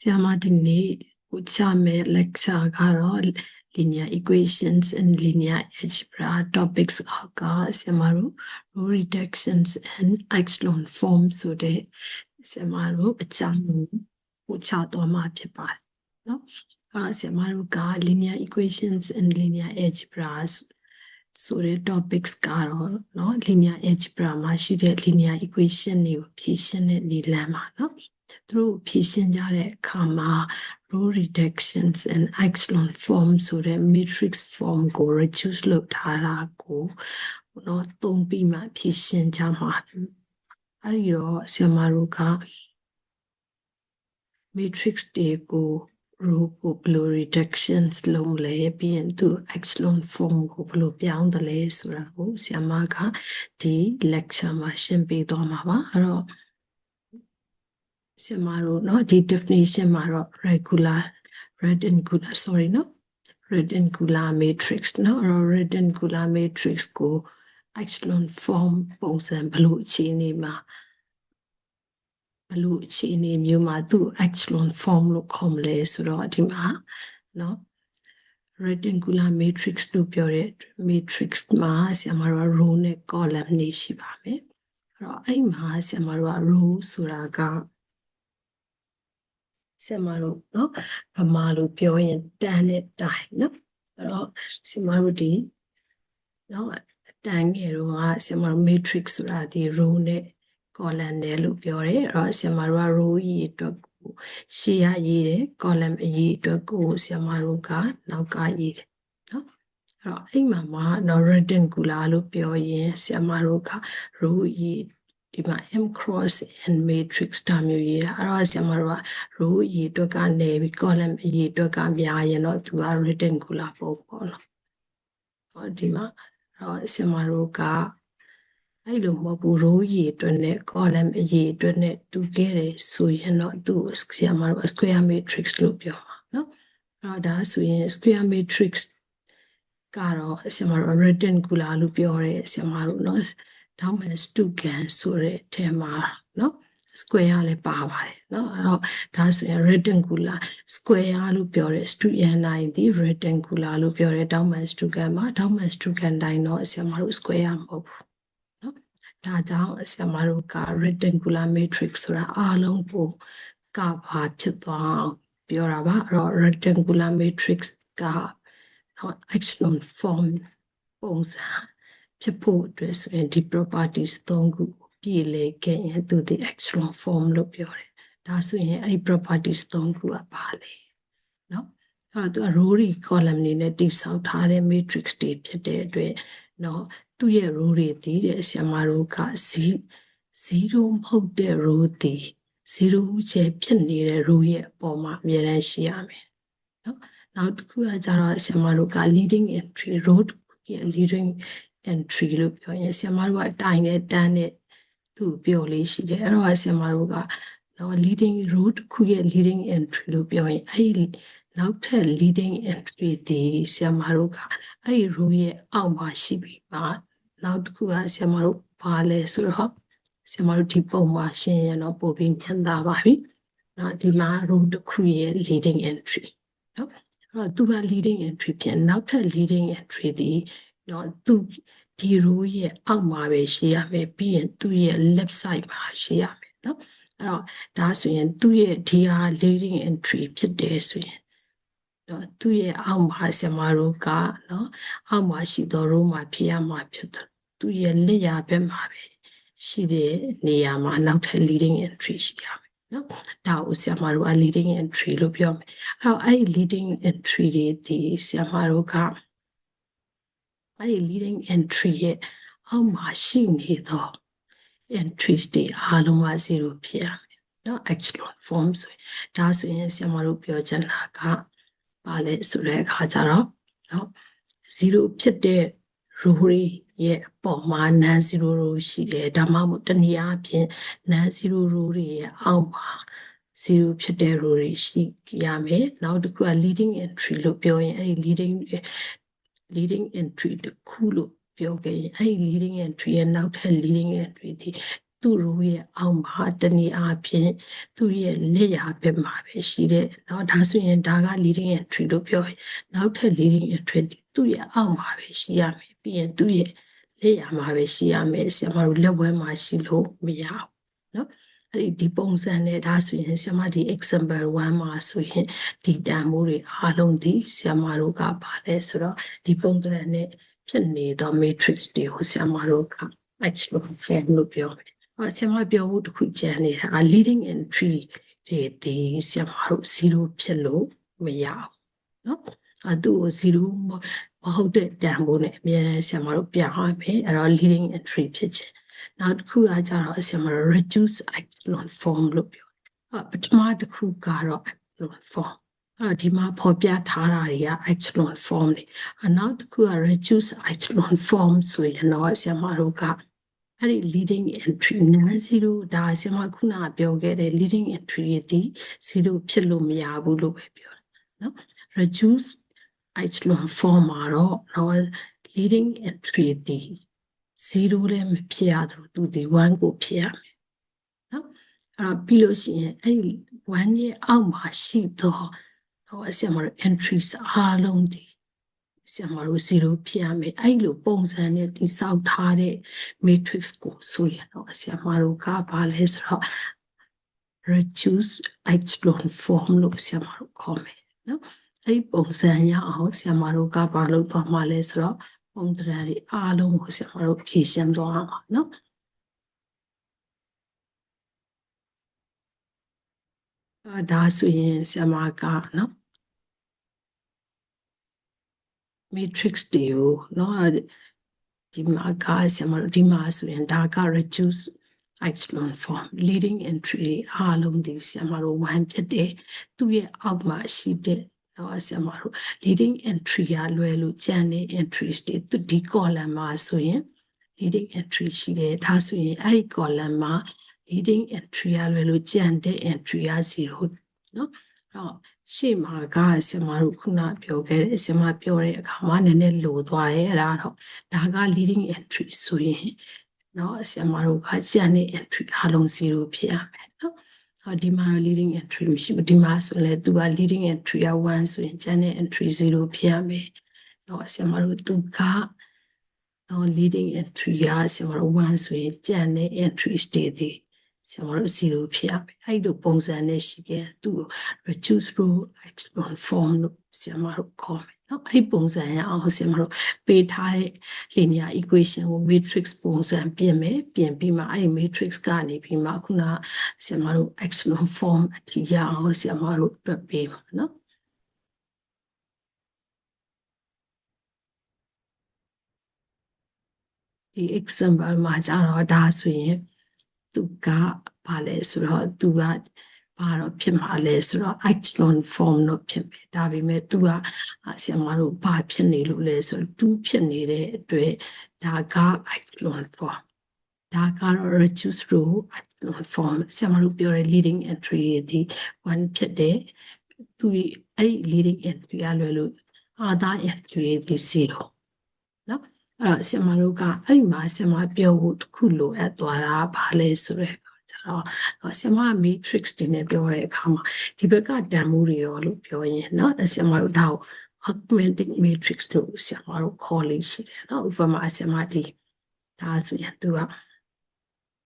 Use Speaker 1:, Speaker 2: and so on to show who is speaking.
Speaker 1: Siamadini uchame lecture karo linear equations and linear algebra topics aga siamaru row reductions and echelon form so de siamaru exam ucha to ma phitပါတယ်เนาะsiamaru ka linear equations and linear algebra ဆိုတဲ့ topics ကတော့เนาะ linear algebra မှာရှိတဲ့ linear equation တွေကိုဖြေရှင်းတဲ့နည်းလမ်းပါเนาะသူတို့ဖြေရှင်းကြတဲ့အခါမှာ row reductions and echelon form ဆိုတဲ့ matrix form ကို reduce လုပ်ထားတာကိုเนาะသုံးပြီးမှဖြေရှင်းကြမှာအဲဒီတော့ဆရာမတို့က matrix တွေကို row ကိုဘယ်လို reductions လုပ်မလဲပြီးရင်သူ echelon form ကိုဘယ်လိုပြောင်းတယ်လဲဆိုတာကိုဆရာမကဒီ lecture မှာရှင်းပြသွားမှာပါအဲ့တော့ဆရာမတို့เนาะဒီ definition မှာတော့ rectangular matrix เนาะ rectangular matrix ကို echelon form ပုံစံဘယ်လိုအခြေအနေမျိုးမှာသူ echelon form လို့ခေါ်မလဲဆိုတော့ဒီမှာเนาะ rectangular matrix လို့ပြောတဲ့ matrix မှာဆရာမတို့ row နဲ့ column တွေရှိပါမယ်အဲ့တော့အဲ့မှာဆရာမတို့ row ဆိုတာကဆရာမတို့เนาะဗမာလိုပြောရင်တန်းနဲ့တိုင်เนาะအဲ့တော့ဆရာမတို့ဒီเนาะတန်းငယ်တော့ဆရာမတို့ matrix ဆိုတာဒီ row နဲ့ column နဲ့လို့ပြောတယ်အဲ့တော့ဆရာမတို့က row ကြီးအတွက်ကိုရှေ့ရရေးတယ် column အရေးအတွက်ကိုဆရာမတို့ကနောက်ကရေးတယ်เนาะအဲ့တော့အဲ့မှာတော့ rectangular လို့ပြောရင်ဆရာမတို့က row ကြီးဒီမှာ m cross n matrix တာမျိုးရေးတာအဲ့တော့ဆရာမတို့က row အရေးအတွက်ကနေပြီး column အရေးအတွက်ကများရင်တော့သူက rectangular ပေါ့နော်ဟောဒီမှာအဲ့တော့ဆရာမတို့ကအဲ့လိုမဟုတ်ဘူး row အရေးအတွက်နဲ့ column အရေးအတွက်နဲ့တူခဲ့တယ်ဆိုရင်တော့သူ့ဆရာမတို့ square matrix လို့ပြောမှာနော်အဲ့တော့ဒါဆိုရင် square matrix ကတော့ဆရာမတို့ rectangular လို့ပြောတယ်ဆရာမတို့နော်တောင်းမဲ့စတုကန်ဆိုတဲ့အထက်မှာเนาะ square လည်းပါပါတယ်เนาะအဲ့တော့ဒါဆိုရင် rectangular square လို့ပြောတဲ့ student တိုင်းဒီ rectangular လို့ပြောတဲ့တောင်းမဲ့စတုကန်မှာတောင်းမဲ့စတုကန်တိုင်းတော့ဆရာမတို့ square မဟုတ်ဘူးเนาะဒါကြောင့်ဆရာမတို့က rectangular matrix ဆိုတာအားလုံးကိုကဘာဖြစ်သွားပြောတာပါအဲ့တော့ rectangular matrix ကเนาะ echelon form ပုံစံဖြစ်ဖို့အတွက်ဆိုရင်ဒီ properties 3ခုပြည့်လည်ခဲ့ရင်သူဒီ echelon form လို့ပြောတယ်ဒါဆိုရင်အဲ့ဒီ properties 3ခုကပါလေเนาะအဲ့တော့သူက row တွေ column တွေနဲ့တိဆောက်ထားတဲ့ matrix တွေဖြစ်တဲ့အတွက်เนาะသူ့ရဲ့ row တွေတည်တဲ့ဆရာမတို့က0မဟုတ်တဲ့ row တည်0ကျဲဖြစ်နေတဲ့ row ရဲ့အပေါ်မှာအများတန်းရှိရမယ်เนาะနောက်တစ်ခုကကြတော့ဆရာမတို့က leading entry row ရဲ့ leading entry လို့ပြောရင်ဆရာမတို့ကတိုင်နဲ့တန်းနဲ့သူ့ပြောလေးရှိတယ်အဲ့တော့ဆရာမတို့ကနော် leading row ခုရဲ့ leading entry လို့ပြောရင်အဲ့ဒီနောက်ထပ် leading entry ဒီဆရာမတို့ကအဲ့ဒီ row ရဲ့အောက်မှာရှိပြီပါနောက်တစ်ခုကဆရာမတို့ဘာလဲဆိုတော့ဆရာမတို့ဒီပုံမှာရှင်းရတော့ပို့ပြီးပြန်သားပါပြီနော်ဒီမှာ row တစ်ခုရဲ့ leading entry နော်အဲ့တော့သူက leading entry ပြန်နောက်ထပ် leading entry ဒီနော်သူဒီ row ရဲ့အောက်မှာပဲရှိရမယ်ပြီးရင်သူ့ရဲ့ left side မှာရှိရမယ်เนาะအဲ့တော့ဒါဆိုရင်သူ့ရဲ့ဒီဟာ leading entry ဖြစ်တယ်ဆိုရင်တော့သူ့ရဲ့အောက်မှာဆရာမတို့ကเนาะအောက်မှာရှိသော row မှာဖြစ်ရမှာဖြစ်တယ်သူ့ရဲ့လက်ရာဘက်မှာပဲရှိတဲ့နေရာမှာနောက်ထပ် leading entry ရှိရမယ်เนาะဒါကိုဆရာမတို့က leading entry လို့ပြောမယ်အဲ့တော့အဲ့ဒီ leading entry တွေဒီဆရာမတို့ကအဲ့ဒီ leading entry ရဲ့အောက်မှာရှိနေသော entries တွေအားလုံးက0ဖြစ်ရမယ်เนาะ echelon form ဆိုရင်ဒါဆိုရင်ဆရာမတို့ပြောချင်တာကပါလဲဆိုတဲ့အခါကျတော့เนาะ0ဖြစ်တဲ့ row ရဲ့အပေါ်မှာ non 0 row ရှိတယ်ဒါမှမဟုတ်တနည်းအားဖြင့် non 0 row တွေရဲ့အောက်မှာ0ဖြစ်တဲ့ row တွေရှိရမယ်နောက်တစ်ခုက leading entry လို့ပြောရင်အဲ့ဒီ leading entry တစ်ခုလို့ပြောခဲ့ရင်အဲ့ဒီ leading entry ရဲ့နောက်ထပ် leading entry ဒီသူ သူ့ရိုးရဲ့အောက်မှာတနည်းအားဖြင့်သူ့ရဲ့လက်ရာဘက်မှာပဲရှိတဲ့เนาะဒါဆိုရင်ဒါက leading entry လို့ပြောရင်နောက်ထပ် leading entry သူ့ရဲ့အောက်မှာပဲရှိရမယ်ပြီးရင်သူ့ရဲ့လက်ရာမှာပဲရှိရမယ်ဆရာမတို့လက်ဝဲမှာရှိလို့မရဘူးเนาะအဲ့ဒီပုံစံနဲ့ဒါဆိုရင်ဆရာမဒီ example 1မှာဆိုရင်ဒီတန်ဖိုးတွေအားလုံးဒီဆရာမတို့ကပါလဲဆိုတော့ဒီပုံသဏ္ဍာန်နဲ့ဖြစ်နေသော matrix တွေကိုဆရာမတို့က echelon form လို့ပြောတယ်ဆရာမပြောဖို့တခုကြံနေတာ leading entry တွေဒီဆရာမတို့0ဖြစ်လို့မရဘူးเนาะသူ့ကို0မဟုတ်တဲ့တန်ဖိုးနဲ့အများနဲ့ဆရာမတို့ပြရမယ်အဲ့တော့ leading entry ဖြစ်ချင်နောက်တစ်ခုကကြတော့ဆရာမတို့ reduce echelon form လို့ပြောပထမတစ်ခုကတော့ echelon form အဲ့တော့ဒီမှာဖော်ပြထားတာတွေက echelon form တွေနောက်တစ်ခုက reduce echelon form ဆိုရင်တော့ဆရာမတို့ကအဲ့ဒီ leading entry 0ဒါဆရာမခုနကပြောခဲ့တဲ့ leading entry ဒီ0ဖြစ်လို့မရဘူးလို့ပဲပြောတယ်နော် reduce echelon form မှာတော့leading entry ဒီ0လည်းမဖြစ်ရဘူးသူဒီ1ကိုဖြစ်ရမယ်နော်အဲ့ပြီးလို့ရှိရင်အဲ့ဒီ1ရဲ့အောက်မှာရှိတော့ဆရာမတို့ entries အားလုံးဒီဆရာမတို့0ဖြစ်ရမယ်အဲ့လိုပုံစံနဲ့တိစောက်ထားတဲ့ matrix ကိုဆိုရင်တော့ဆရာမတို့ကဘာလဲဆိုတော့ reduce echelon form လို့ဆရာမတို့ခေါ်မယ်နော်အဲ့ပုံစံရအောင်ဆရာမတို့ကဘာလုပ်သွားမှာလဲဆိုတော့ပုံသဏ္ဍာန်တွေအားလုံးကိုဆရာမတို့ဖြည့်ရှင်းသွားမှာနော်ဒါဆိုရင်ဆရာမကနော် matrix တွေကိုနော်ဒီမှာကဆရာမတို့ဒီမှာဆိုရင်ဒါက reduce echelon form leading entry အားလုံးဒီဆရာမတို့1ဖြစ်တယ်သူ့ရဲ့အောက်မှာရှိတဲ့ဆရာမတို့ leading entry ရလွယ်လို့ကျန်တဲ့ entries တွေဒီ column မှာဆိုရင် leading entry ရှိတယ်ဒါဆိုရင်အဲ့ဒီ column မှာ leading entry ရလွယ်လို့ကျန်တဲ့ entry ရ0နော်ရှေ့မှာကဆရာမတို့ခုနပြောခဲ့တဲ့ဆရာမပြောတဲ့အခါမှာနည်းနည်းလိုသွားတယ်အဲ့ဒါတော့ဒါက leading entry ဆိုရင်ဆရာမတို့ကကျန်တဲ့ entry အားလုံး0ဖြစ်ရမယ်နော်ဒီမှာ leading entry မရှိဘူးဒီမှာဆိုရင်သူက leading entry က1ဆိုရင်ကျန်တဲ့ entry 0ဖြစ်ရမယ်ဆရာမတို့သူကleading entry ကဆရာမတို့1ဆိုရင်ကျန်တဲ့ entries တွေဒီဆရာမတို့0ဖြစ်ရမယ်အဲ့လိုပုံစံနဲ့ရှိခဲ့သူ reduce row echelon form လို့ဆရာမတို့ခေါ်မယ်နော်အဲ့ပုံစံရအောင်ဆရာမတို့ပေးထားတဲ့ linear equation ကို matrix ပုံစံပြင်မယ်ပြင်ပြီးမှအဲ့ဒီ matrix ကနေပြီးမှခုနဆရာမတို့ echelon form အထိရအောင်ဆရာမတို့တွက်ပေးပါနော်ဒီ example မှာကျတော့ဒါဆိုရင်သူကဘာလဲဆိုတော့သူကဘာတော့ဖြစ်မှာလဲဆိုတော့ echelon form လို့ဖြစ်မယ်ဒါပေမဲ့သူကဆရာမတို့ဘာဖြစ်နေလို့လဲဆိုတော့2ဖြစ်နေတဲ့အတွက်ဒါက echelon form ဒါကတော့ reduce row echelon form ဆရာမတို့ပြောတဲ့ leading entry ဒီ1ဖြစ်တယ်သူအဲ့ leading entry ကလွယ်လို့ other entry ဒီ0နော်အဲ့ဆရာမတို့ကအဲ့မှာဆရာမပြောဖို့တစ်ခုလိုအပ်သွားတာဘာလဲဆိုတော့ဆရာမ matrix တွေနဲ့ပြောတဲ့အခါမှာဒီဘက်ကတန်ဖိုးတွေရောလို့ပြောရင်เนาะဆရာမတို့ဒါကို augmenting matrix လို့ဆရာမတို့ခေါ်လို့ရှိတယ်เนาะဥပမာဆရာမဒီဒါဆိုရင်သူက